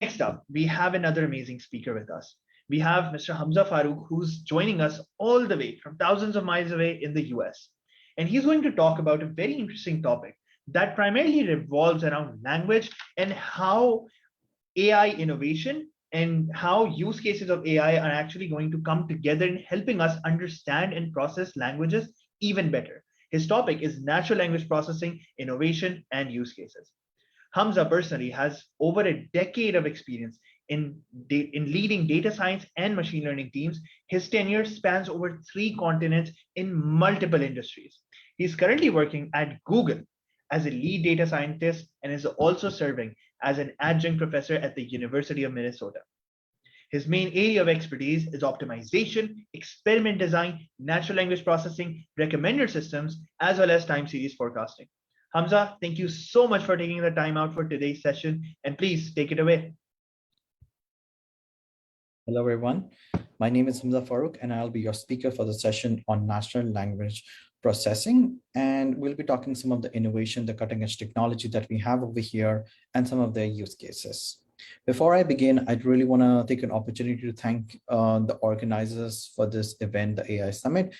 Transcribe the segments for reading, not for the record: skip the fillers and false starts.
Next up, we have another amazing speaker with us. We have Mr. Hamzafarooq, who's joining us all the way from thousands of miles away in the US. And he's going to talk about a very interesting topic that primarily revolves around language and how AI innovation and how use cases of AI are actually going to come together in helping us understand and process languages even better. His topic is natural language processing, innovation, and use cases. Hamza personally has over a decade of experience in leading data science and machine learning teams. His tenure spans over 3 continents in multiple industries. He's currently working at Google as a lead data scientist and is also serving as an adjunct professor at the University of Minnesota. His main area of expertise is optimization, experiment design, natural language processing, recommender systems, as well as time series forecasting. Hamza, thank you so much for taking the time out for today's session, and please take it away. Hello, everyone. My name is Hamzafarooq, and I'll be your speaker for the session on natural language processing. And we'll be talking some of the innovation, the cutting edge technology that we have over here, and some of their use cases. Before I begin, I'd really want to take an opportunity to thank the organizers for this event, the AI Summit.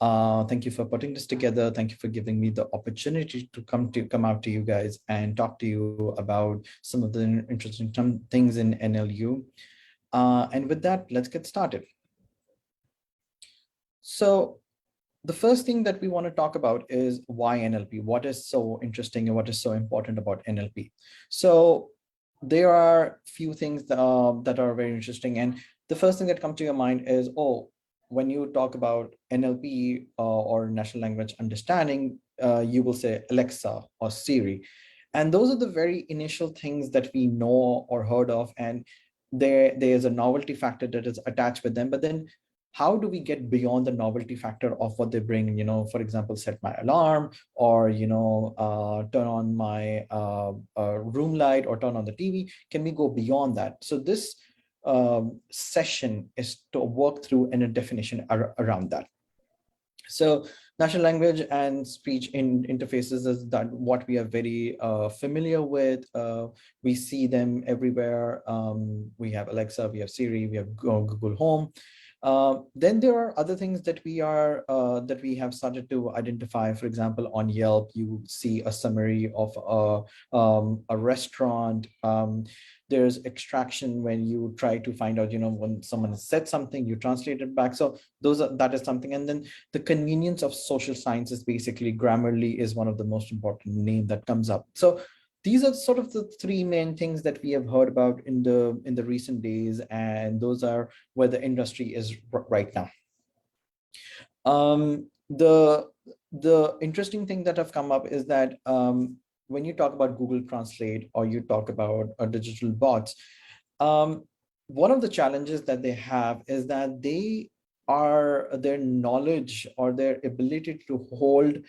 Thank you for putting this together. Thank you for giving me the opportunity to come out to you guys and talk to you about some of the interesting things in NLU. And with that, let's get started. So the first thing that we want to talk about is why NLP. What is so interesting and what is so important about NLP? So there are few things that are very interesting. And the first thing that comes to your mind is, oh, when you talk about NLP or natural language understanding, you will say Alexa or Siri. And those are the very initial things that we know or heard of. And there's a novelty factor that is attached with them. But then how do we get beyond the novelty factor of what they bring? You know, for example, set my alarm, or, you know, turn on my room light, or turn on the TV. Can we go beyond that? So this session is to work through a definition around that. So natural language and speech interfaces is that what we are very familiar with. We see them everywhere. We have Alexa, we have Siri, we have Google Home. Then there are other things that we have started to identify. For example, on Yelp, you see a summary of a restaurant. There's extraction when you try to find out, you know, when someone has said something, you translate it back. So that is something. And then the convenience of social sciences, basically Grammarly is one of the most important name that comes up. So these are sort of the three main things that we have heard about in the recent days, and those are where the industry is right now. The interesting thing that have come up is that when you talk about Google Translate, or you talk about digital bots, one of the challenges that they have is that their knowledge or their ability to hold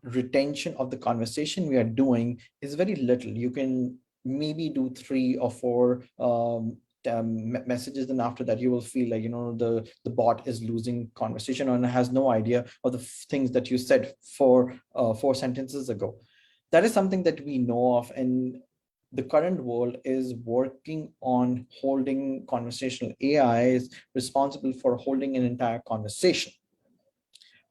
retention of the conversation we are doing is very little. You can maybe do 3 or 4 messages, and after that you will feel like, you know, the bot is losing conversation and has no idea of the things that you said 4 sentences ago. That is something that we know of, and the current world is working on holding conversational AI is responsible for holding an entire conversation.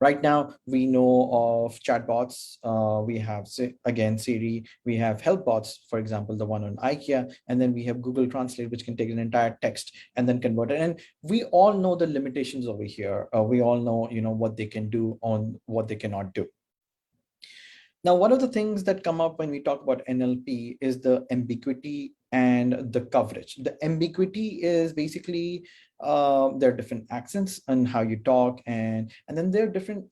Right now, we know of chatbots. We have, again, Siri. We have help bots, for example, the one on IKEA. And then we have Google Translate, which can take an entire text and then convert it. And we all know the limitations over here. We all know, you know, what they can do on what they cannot do. Now, one of the things that come up when we talk about NLP is the ambiguity and the coverage. The ambiguity is basically there are different accents and how you talk, and then there are different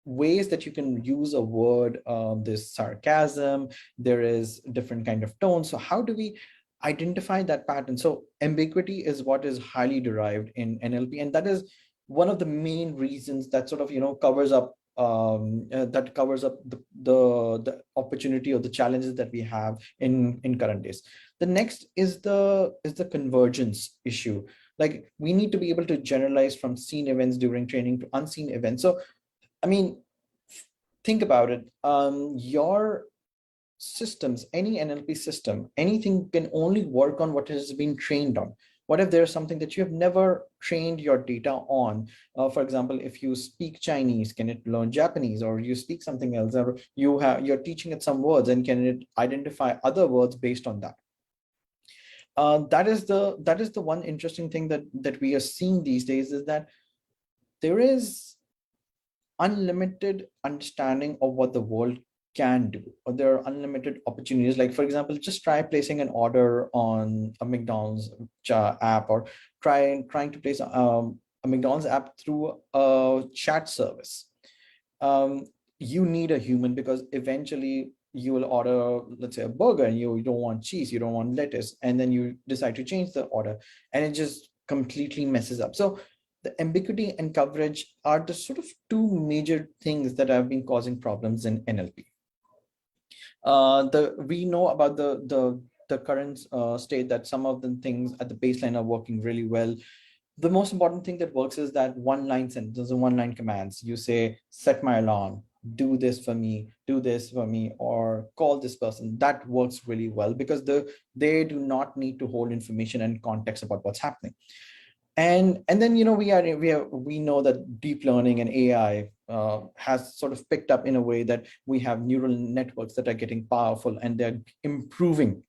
ways that you can use a word. There's sarcasm, there is different kind of tone. So how do we identify that pattern? So ambiguity is what is highly derived in NLP, and that is one of the main reasons that sort of, you know, covers up the opportunity or the challenges that we have in current days. The next is the convergence issue. Like, we need to be able to generalize from seen events during training to unseen events. So, I mean, think about it. Your systems, any NLP system, anything can only work on what has been trained on. What if there's something that you have never trained your data on? For example, if you speak Chinese, can it learn Japanese? Or you speak something else, or you're teaching it some words, and can it identify other words based on that? That is the one interesting thing that we are seeing these days, is that there is unlimited understanding of what the world can do, or there are unlimited opportunities. Like, for example, just try placing an order on a McDonald's app, or trying to place a McDonald's app through a chat service. um, you need a human, because eventually you will order, let's say, a burger, and you don't want cheese, you don't want lettuce, and then you decide to change the order, and it just completely messes up. So the ambiguity and coverage are the sort of two major things that have been causing problems in NLP. We know about the current state, that some of the things at the baseline are working really well. The most important thing that works is that one line sentence, one line commands. You say, set my alarm, do this for me, do this for me, or call this person. That works really well, because they do not need to hold information and context about what's happening. And then, we know that deep learning and AI has sort of picked up in a way that we have neural networks that are getting powerful, and they're improving.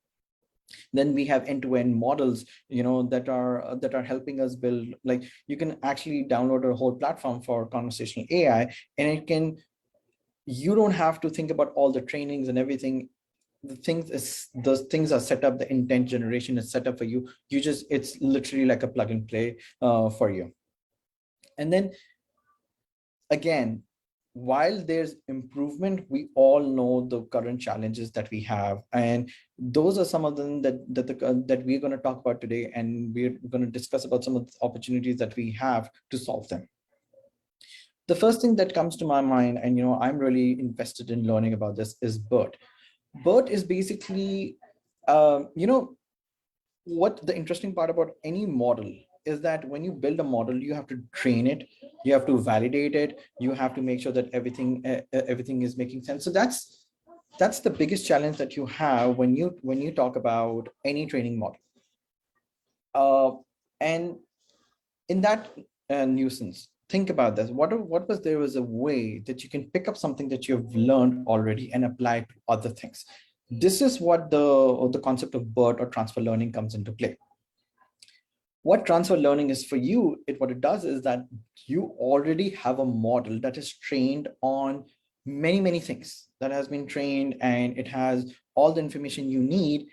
Then we have end-to-end models, that are helping us build. Like, you can actually download a whole platform for conversational AI, and you don't have to think about all the trainings and everything. Those things are set up. The intent generation is set up for you. It's literally like a plug and play for you. And then again, while there's improvement, we all know the current challenges that we have, and those are some of them that we're going to talk about today, and we're going to discuss about some of the opportunities that we have to solve them. The first thing that comes to my mind, and I'm really invested in learning about this, is BERT. BERT is basically, what the interesting part about any model is, that when you build a model, you have to train it, you have to validate it, you have to make sure that everything is making sense. So that's the biggest challenge that you have when you talk about any training model. And in that nuisance, think about this. What was there was a way that you can pick up something that you've learned already and apply it to other things. This is what the concept of BERT, or transfer learning, comes into play. What transfer learning is for you, what it does is that you already have a model that is trained on many things, that has been trained, and it has all the information you need.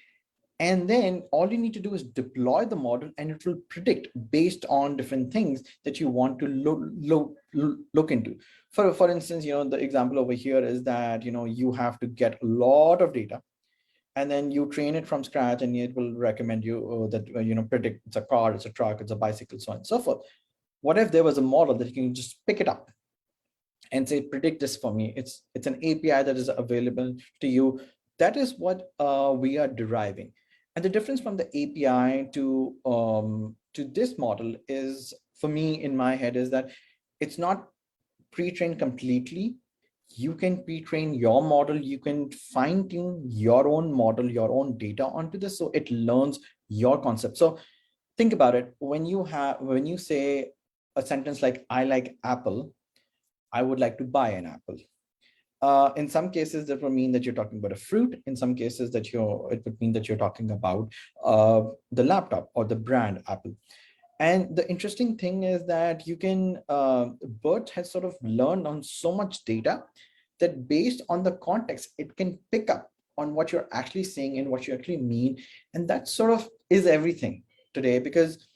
And then all you need to do is deploy the model, and it will predict based on different things that you want to look into. For instance, the example over here is that, you have to get a lot of data, and then you train it from scratch, and it will recommend you that, predict it's a car, it's a truck, it's a bicycle, so on and so forth. What if there was a model that you can just pick it up and say, predict this for me? It's an API that is available to you. That is what we are deriving. And the difference from the API to this model is, for me, in my head, is that it's not pre-trained completely. You can pre-train your model, you can fine-tune your own model, your own data onto this, so it learns your concept. So think about it. When you say a sentence like, I like apple, I would like to buy an apple. In some cases, that will mean that you're talking about a fruit. In some cases, it would mean that you're talking about the laptop or the brand Apple. And the interesting thing is that you can, BERT has sort of learned on so much data that based on the context, it can pick up on what you're actually saying and what you actually mean. And that sort of is everything today, because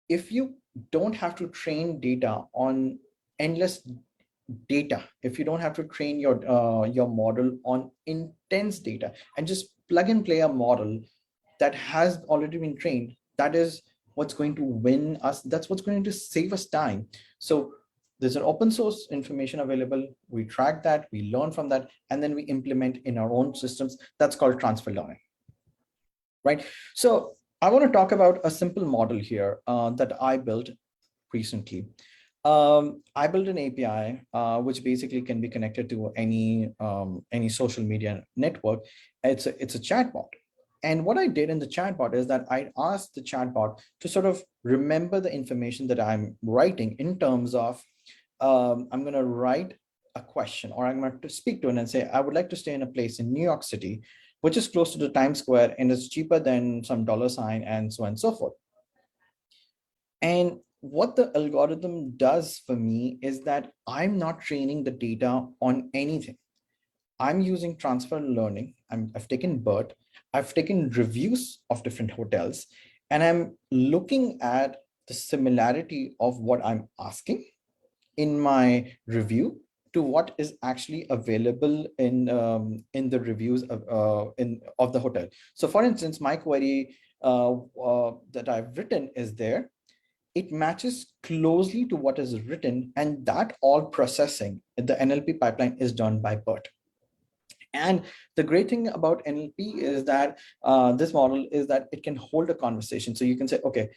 if you don't have to train data on endless data, if you don't have to train your model on intense data, and just plug and play a model that has already been trained, that is what's going to win us. That's what's going to save us time. So there's an open source information available. We track that, we learn from that, and then we implement in our own systems. That's called transfer learning, right? So I want to talk about a simple model here that I built recently. I built an API, which basically can be connected to any social media network. It's a chatbot. And what I did in the chatbot is that I asked the chatbot to sort of remember the information that I'm writing in terms of, I'm going to write a question, or I'm going to speak to it and say, I would like to stay in a place in New York City, which is close to the Times Square and is cheaper than some dollar sign and so on and so forth. And what the algorithm does for me is that I'm not training the data on anything. I'm using transfer learning. I've taken BERT, I've taken reviews of different hotels, and I'm looking at the similarity of what I'm asking in my review to what is actually available in the reviews of the hotel. So for instance, my query that I've written is there. It matches closely to what is written, and that all processing in the NLP pipeline is done by BERT. And the great thing about NLP is that this model is that it can hold a conversation. So you can say, okay,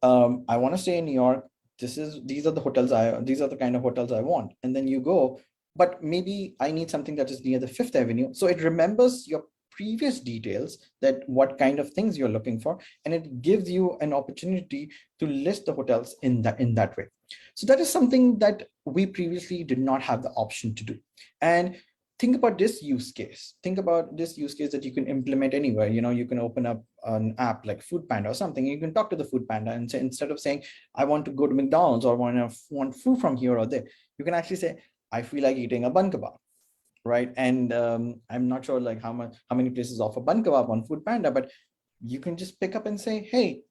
I want to stay in New York. These are the hotels these are the kind of hotels I want. And then you go, but maybe I need something that is near the Fifth Avenue. So it remembers your previous details, that what kind of things you're looking for, and it gives you an opportunity to list the hotels in that way. So that is something that we previously did not have the option to do. And think about this use case. Think about this use case that you can implement anywhere. You can open up an app like Food Panda or something. You can talk to the Food Panda and say, instead of saying, I want to go to McDonald's or want food from here or there, you can actually say, I feel like eating a bun kebab, right? And I'm not sure like how many places offer bun kebab on Food Panda, but you can just pick up and say, hey,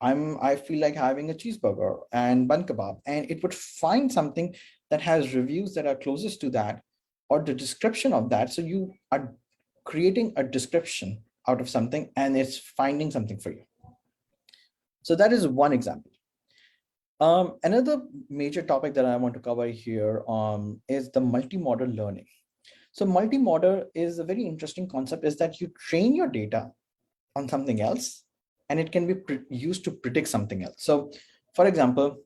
I feel like having a cheeseburger and bun kebab, and it would find something that has reviews that are closest to that, or the description of that. So you are creating a description out of something, and it's finding something for you. So that is one example. Another major topic that I want to cover here is the multimodal learning. So multimodal is a very interesting concept, is that you train your data on something else, and it can be used to predict something else. So for example,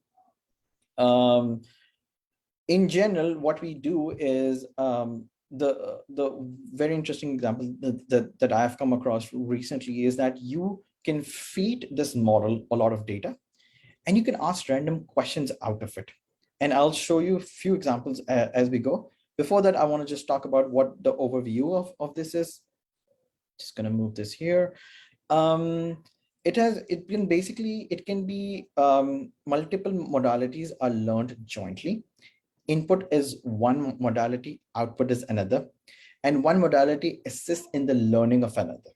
in general, what we do is the very interesting example that I have come across recently is that you can feed this model a lot of data, and you can ask random questions out of it. And I'll show you a few examples as we go. Before that, I want to just talk about what the overview of this is. Just going to move this here. It can be multiple modalities are learned jointly. Input is one modality, output is another, and one modality assists in the learning of another.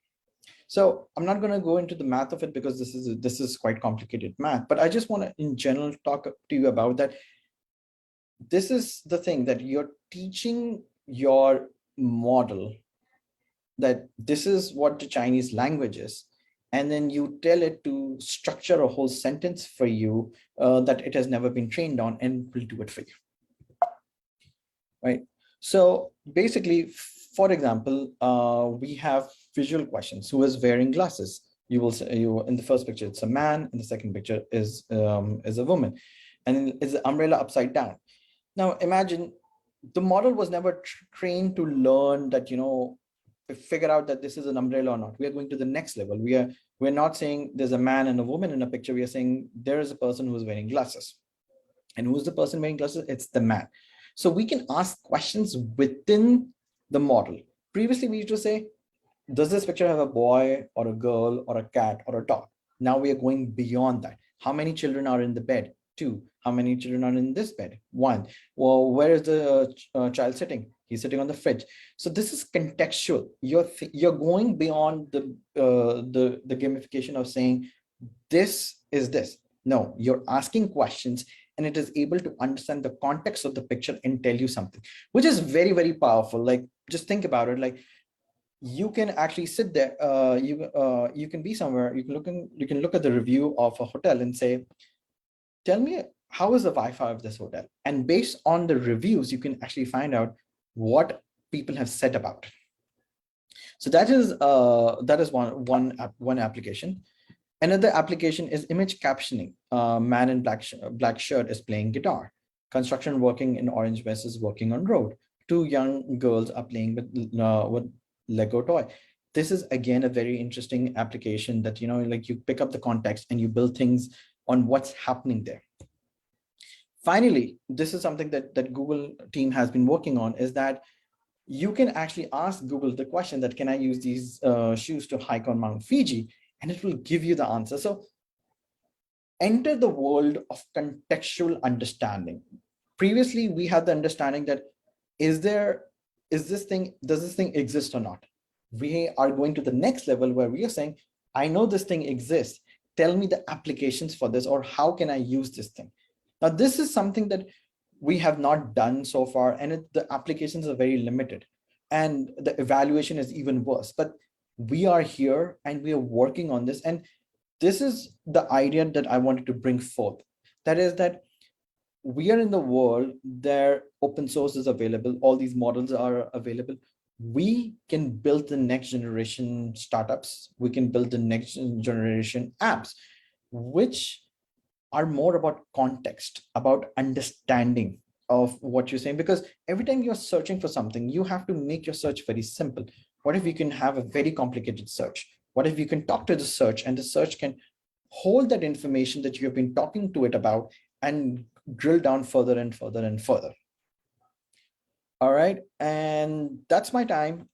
So I'm not going to go into the math of it because this is quite complicated math, but I just want to in general talk to you about that. This is the thing that you're teaching your model that this is what the Chinese language is, and then you tell it to structure a whole sentence for you that it has never been trained on, and will do it for you. Right. So basically, for example, we have visual questions. Who is wearing glasses? You will say, in the first picture, it's a man. In the second picture is a woman. And is the umbrella upside down? Now imagine the model was never trained to learn that, figure out that this is an umbrella or not. We are going to the next level. We're not saying there's a man and a woman in a picture. We are saying there is a person who is wearing glasses. And who's the person wearing glasses? It's the man. So we can ask questions within the model. Previously, we used to say, does this picture have a boy or a girl or a cat or a dog? Now we are going beyond that. How many children are in the bed? 2. How many children are in this bed? 1. Well, where is the child sitting? He's sitting on the fridge. So this is contextual. You're going beyond the gamification of saying this is this. No, you're asking questions, and it is able to understand the context of the picture and tell you something, which is very, very powerful. Like, just think about it. Like, you can actually sit there. You can be somewhere. You can look at the review of a hotel and say, tell me, how is the Wi-Fi of this hotel? And based on the reviews, you can actually find out what people have said about it. So that is one application. Another application is image captioning. Man in black shirt is playing guitar. Construction working in orange vest is working on road. Two young girls are playing with Lego toy. This is again a very interesting application that, like you pick up the context and you build things on what's happening there. Finally, this is something that Google team has been working on, is that you can actually ask Google the question that, can I use these shoes to hike on Mount Fiji? And it will give you the answer. So enter the world of contextual understanding. Previously, we had the understanding that does this thing exist or not? We are going to the next level where we are saying, I know this thing exists. Tell me the applications for this, or how can I use this thing? Now, this is something that we have not done so far, and the applications are very limited, and the evaluation is even worse. But we are here and we are working on this, and this is the idea that I wanted to bring forth. That is that we are in the world there, open source is available, all these models are available. We can build the next generation startups, we can build the next generation apps, which are more about context, about understanding of what you're saying. Because every time you're searching for something, you have to make your search very simple. What if you can have a very complicated search? What if you can talk to the search and the search can hold that information that you have been talking to it about and drill down further and further and further? All right, and that's my time.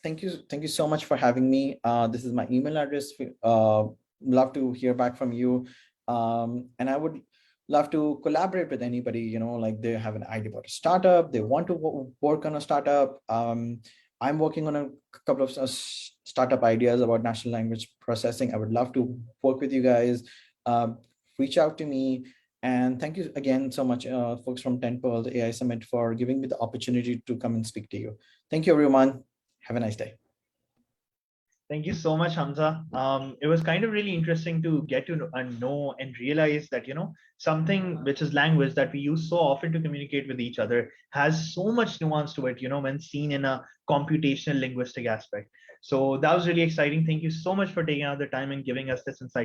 Thank you so much for having me. This is my email address. Love to hear back from you, and I would love to collaborate with anybody. Like they have an idea about a startup, they want to work on a startup. I'm working on a couple of startup ideas about natural language processing. I would love to work with you guys. Reach out to me. And thank you again so much, folks from 10PEARLS AI Summit, for giving me the opportunity to come and speak to you. Thank you, everyone. Have a nice day. Thank you so much, Hamza. It was kind of really interesting to get to know and realize that, something which is language that we use so often to communicate with each other has so much nuance to it, when seen in a computational linguistic aspect. So that was really exciting. Thank you so much for taking out the time and giving us this insight.